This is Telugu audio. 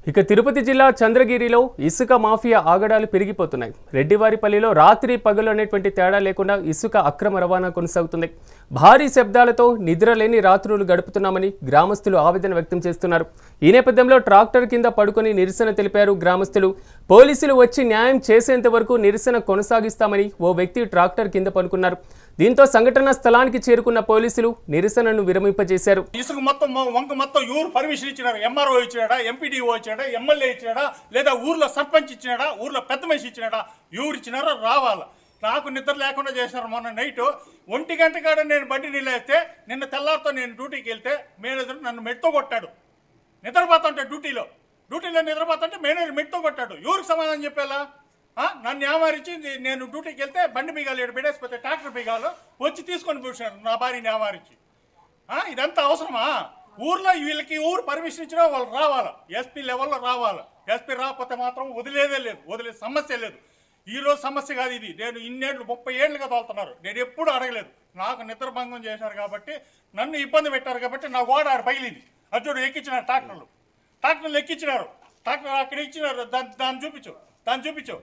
ఇక తిరుపతి జిల్లా చంద్రగిరిలో ఇసుక మాఫియా ఆగడాలు పెరిగిపోతున్నాయి. రెడ్డివారిపల్లిలో రాత్రి పగలు అనేటువంటి తేడా లేకుండా ఇసుక అక్రమ రవాణా కొనసాగుతుంది. భారీ శబ్దాలతో నిద్రలేని రాత్రులు గడుపుతున్నామని గ్రామస్తులు ఆవేదన వ్యక్తం చేస్తున్నారు. ఈ నేపథ్యంలో ట్రాక్టర్ కింద పడుకొని నిరసన తెలిపారు గ్రామస్తులు. పోలీసులు వచ్చి న్యాయం చేసేంత వరకు నిరసన కొనసాగిస్తామని ఓ వ్యక్తి ట్రాక్టర్ కింద పడుకున్నారు. దీంతో సంఘటన స్థలానికి చేరుకున్న పోలీసులు నిరసనను విరమింపజేశారు. ఇసుక మొత్తం వంక మొత్తం ఎవరు పర్మిషన్ ఇచ్చినారు? ఎంఆర్ఓ ఇచ్చినాడా, ఎంపీడీఓ ఇచ్చినాడా, ఎమ్మెల్యే ఇచ్చినాడా, లేదా ఊర్లో సర్పంచ్ ఇచ్చినాడా, ఊర్లో పెద్ద మనిషి ఇచ్చినాడా? ఎవరు ఇచ్చినారో రావాలా. నాకు నిద్ర లేకుండా చేశారు. మొన్న నైట్ 1 గంట కాడ నేను బండి నిలేస్తే నిన్న తెల్లారితో నేను డ్యూటీకి వెళ్తే మేనేజర్ నన్ను మెట్తో కొట్టాడు. నిద్రపోతుంటే డ్యూటీలో నిద్రపోతుంటే మేనేజర్ మెట్తో కొట్టాడు. ఎవరికి సమాధానం చెప్పేలా? నన్ను ఏమారించి నేను డ్యూటీకి వెళ్తే బండి బిగాలు 7 బిడేసిపోతే ట్రాక్టర్ బిగాలు వచ్చి తీసుకొని కూర్చున్నారు నా భార్యని ఏమారించి. ఇదంతా అవసరమా? ఊర్లో వీళ్ళకి ఊరు పర్మిషన్ ఇచ్చినా వాళ్ళు రావాలి, ఎస్పీ లెవెల్లో రావాలి. ఎస్పీ రాకపోతే మాత్రం వదిలే సమస్య లేదు. ఈరోజు సమస్య కాదు ఇది. నేను ఇన్నేళ్ళు 30 ఏళ్ళుగా తోలుతున్నారు. నేను ఎప్పుడు అడగలేదు. నాకు నిద్రభంగం చేశారు కాబట్టి, నన్ను ఇబ్బంది పెట్టారు కాబట్టి నా గోడ ఆడ పగిలింది. అర్జుడు ఎక్కించినారు ట్రాక్టర్లు ఎక్కించినారు. ట్రాక్టర్ అక్కడ ఇచ్చినారు. దాన్ని చూపించు